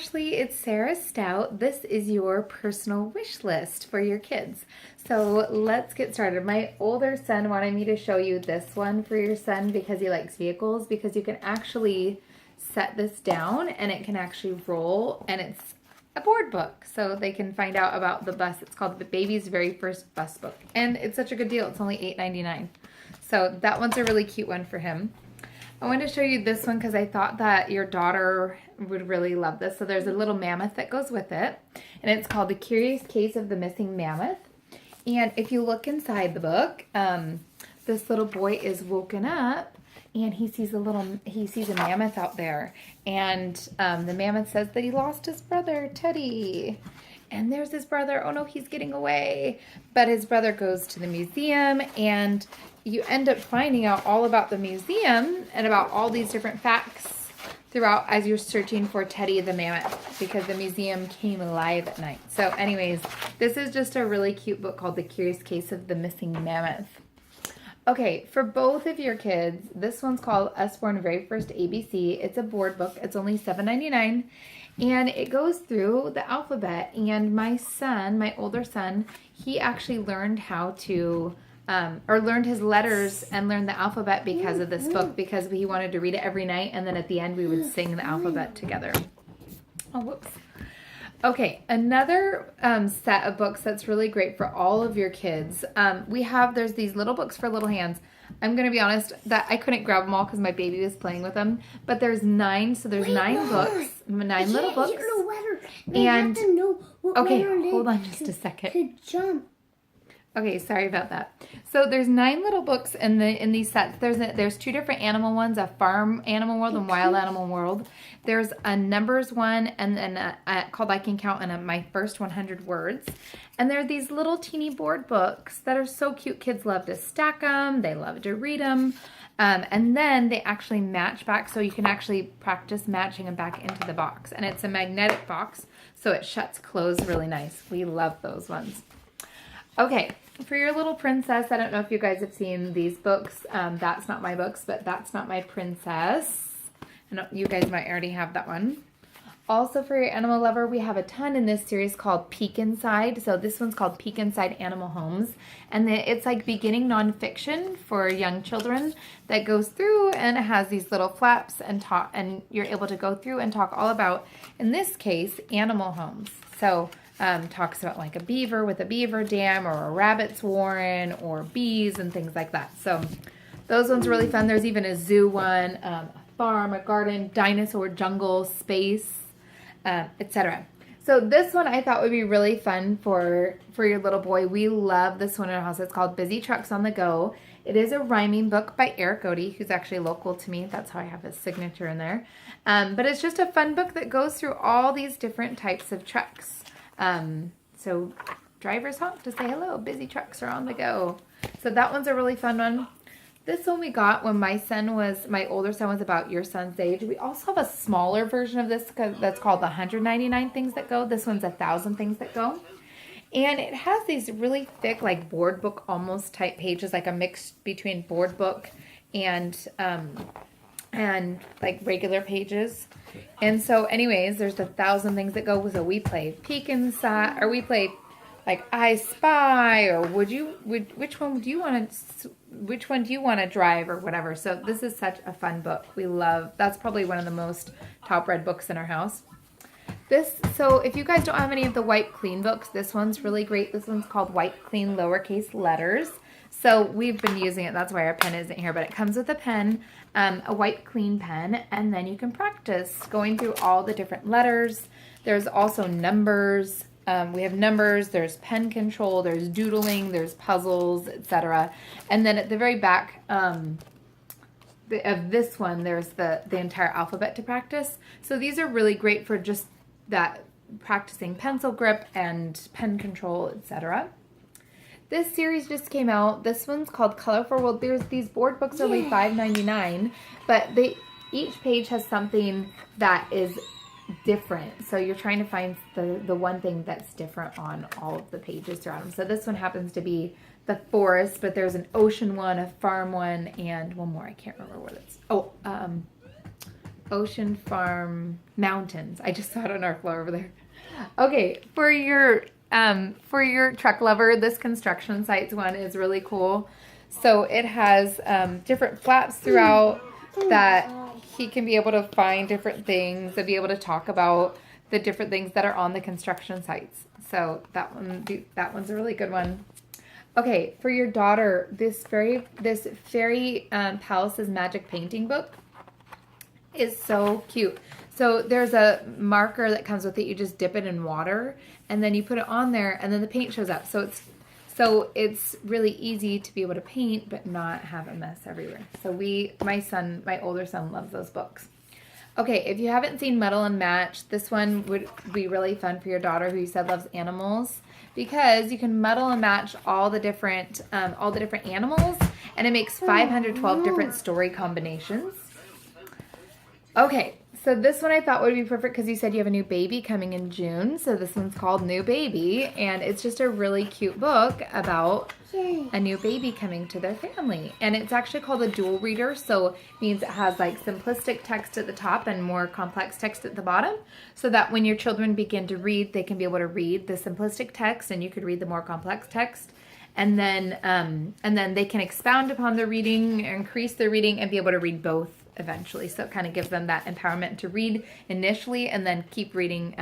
Ashley, it's Sarah Stout. This is your personal wish list for your kids. So let's get started. My older son wanted me to show you this one for your son because he likes vehicles, because you can actually set this down and it can actually roll, and it's a board book so they can find out about the bus. It's called The Baby's Very First Bus Book, and it's such a good deal. It's only $8.99. So that one's a really cute one for him. I wanted to show you this one because I thought that your daughter would really love this. So there's a little mammoth that goes with it, and it's called The Curious Case of the Missing Mammoth. And if you look inside the book, this little boy is woken up and he sees a mammoth out there, and the mammoth says that he lost his brother Teddy. And there's his brother. Oh no, he's getting away. But his brother goes to the museum, and you end up finding out all about the museum and about all these different facts throughout as you're searching for Teddy the mammoth, because the museum came alive at night. So anyways, this is just a really cute book called The Curious Case of the Missing Mammoth. Okay, for both of your kids, this one's called Usborne Very First ABC. It's a board book. It's only $7.99. And it goes through the alphabet. And my son, my older son, he actually learned how to, learned his letters and learned the alphabet because of this book, because he wanted to read it every night. And then at the end, we would sing the alphabet together. Oh, whoops. Okay, another set of books that's really great for all of your kids. There's these little books for little hands. I'm going to be honest that I couldn't grab them all because my baby was playing with them. But there's 9, so there's 9 books, 9 little books. And okay, hold on just a second. To jump. Okay, sorry about that. So there's 9 little books in these sets. There's 2 different animal ones, a farm animal world and wild animal world. There's a numbers one, and then called I Can Count, and my first 100 words. And there are these little teeny board books that are so cute. Kids love to stack them. They love to read them. And then they actually match back, so you can actually practice matching them back into the box. And it's a magnetic box, so it shuts closed really nice. We love those ones. Okay, for your little princess, I don't know if you guys have seen these books. That's Not My Books, but That's Not My Princess. I know you guys might already have that one. Also, for your animal lover, we have a ton in this series called Peek Inside. So this one's called Peek Inside Animal Homes. And it's like beginning nonfiction for young children that goes through, and it has these little flaps and you're able to go through and talk all about, in this case, animal homes. So talks about like a beaver with a beaver dam, or a rabbit's warren, or bees and things like that. So those ones are really fun. There's even a zoo one, a farm, a garden, dinosaur, jungle, space, etc. So this one I thought would be really fun for your little boy. We love this one in our house. It's called Busy Trucks on the Go. It is a rhyming book by Eric Odie, who's actually local to me. That's how I have his signature in there. But it's just a fun book that goes through all these different types of trucks. So drivers honk to say hello. Busy trucks are on the go. So that one's a really fun one. This one we got when my older son was about your son's age. We also have a smaller version of this that's called the 199 Things That Go. This one's 1,000 Things That Go. And it has these really thick, like board book almost type pages, like a mix between board book and like regular pages. And so anyways, there's 1,000 things that go. So we play Peek Inside, or we play like I Spy, or which one do you want to drive, or whatever. So this is such a fun book. We love, that's probably one of the most top read books in our house. So if you guys don't have any of the Wipe Clean books, this one's really great. This one's called Wipe Clean Lowercase Letters. So we've been using it. That's why our pen isn't here, but it comes with a pen, a Wipe Clean pen, and then you can practice going through all the different letters. There's also numbers. We have numbers, there's pen control, there's doodling, there's puzzles, etc. And then at the very back of this one, there's the entire alphabet to practice. So these are really great for just that, practicing pencil grip and pen control, etc. This series just came out. This one's called Colorful World. There's these board books are only $5.99, but each page has something that is different. So you're trying to find the one thing that's different on all of the pages throughout them. So this one happens to be the forest, but there's an ocean one, a farm one, and one more. I can't remember what it's. Ocean Farm Mountains. I just saw it on our floor over there. Okay, for your truck lover, this construction sites one is really cool. So it has different flaps throughout that he can be able to find different things and be able to talk about the different things that are on the construction sites. So that one's a really good one. Okay, for your daughter, this Fairy Palace's Magic Painting book is so cute. So there's a marker that comes with it. You just dip it in water, and then you put it on there, and then the paint shows up. So it's really easy to be able to paint, but not have a mess everywhere. So my older son loves those books. Okay, if you haven't seen Muddle and Match, this one would be really fun for your daughter who you said loves animals, because you can muddle and match all the different animals, and it makes 512 different story combinations. Okay, so this one I thought would be perfect because you said you have a new baby coming in June. So this one's called New Baby, and it's just a really cute book about a new baby coming to their family. And it's actually called a dual reader, so it means it has like simplistic text at the top and more complex text at the bottom, so that when your children begin to read, they can be able to read the simplistic text and you could read the more complex text. And then they can expound upon their reading, increase their reading, and be able to read both eventually. So it kind of gives them that empowerment to read initially and then keep reading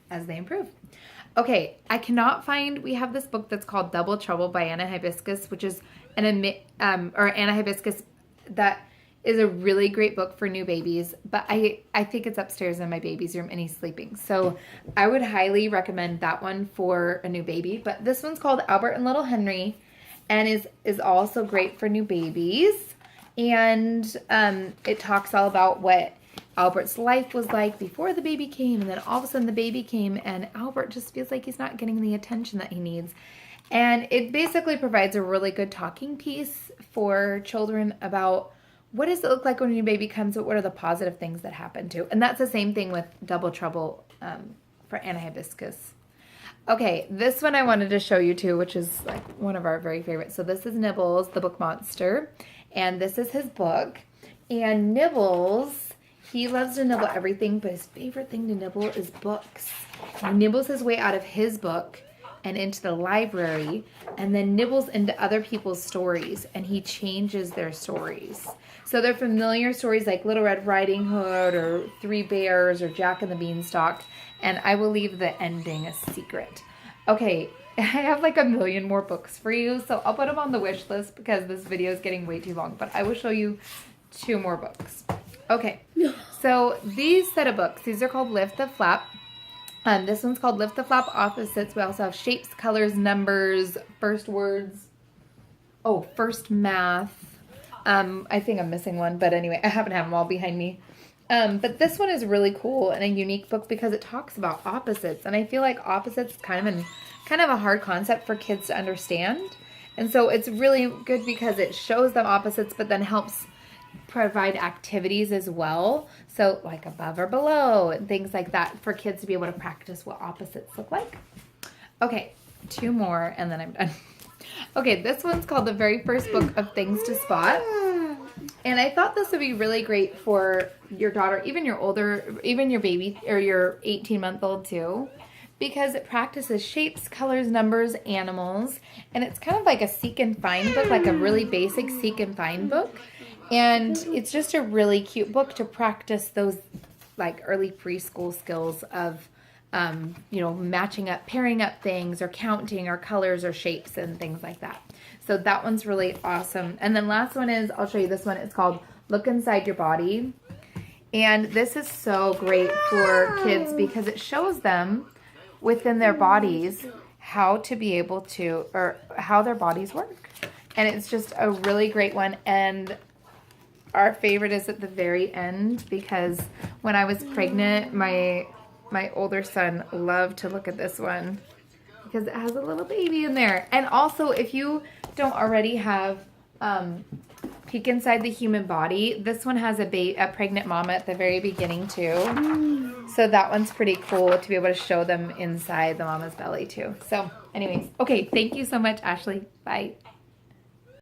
as they improve. Okay, we have this book that's called Double Trouble by Anna Hibiscus, which is Anna Hibiscus, that is a really great book for new babies, but I think it's upstairs in my baby's room and he's sleeping. So I would highly recommend that one for a new baby. But this one's called Albert and Little Henry and is also great for new babies. And it talks all about what Albert's life was like before the baby came, and then all of a sudden the baby came and Albert just feels like he's not getting the attention that he needs. And it basically provides a really good talking piece for children about what does it look like when a new baby comes, but what are the positive things that happen too. And that's the same thing with Double Trouble for Anna Hibiscus. Okay, this one I wanted to show you too, which is like one of our very favorites. So this is Nibbles, the book monster, and this is his book. And Nibbles, he loves to nibble everything, but his favorite thing to nibble is books. He nibbles his way out of his book and into the library, and then nibbles into other people's stories, and he changes their stories. So they're familiar stories like Little Red Riding Hood or Three Bears or Jack and the Beanstalk, and I will leave the ending a secret. Okay, I have like a million more books for you, so I'll put them on the wish list because this video is getting way too long, but I will show you 2 more books. Okay, so these set of books, these are called Lift the Flap. This one's called Lift the Flap Opposites. We also have Shapes, Colors, Numbers, First Words, First Math. I think I'm missing one, but anyway, I happen to have them all behind me. But this one is really cool and a unique book because it talks about opposites, and I feel like opposites is kind of a hard concept for kids to understand. And so it's really good because it shows them opposites, but then helps provide activities as well. So like above or below and things like that for kids to be able to practice what opposites look like. Okay, 2 more and then I'm done. Okay, this one's called The Very First Book of Things to Spot. And I thought this would be really great for your daughter, even your baby or your 18-month-old too, because it practices shapes, colors, numbers, animals, and it's kind of like a seek and find book, like a really basic seek and find book. And it's just a really cute book to practice those like early preschool skills of, matching up, pairing up things or counting or colors or shapes and things like that. So that one's really awesome. And then last one is, I'll show you this one. It's called Look Inside Your Body. And this is so great for kids because it shows them within their bodies how to be able to, or how their bodies work. And it's just a really great one. And our favorite is at the very end because when I was pregnant, my older son loved to look at this one because it has a little baby in there. And also, if you don't already have Peek Inside the Human Body, this one has a pregnant mama at the very beginning too. So that one's pretty cool to be able to show them inside the mama's belly too. So anyways, okay, thank you so much, Ashley. Bye.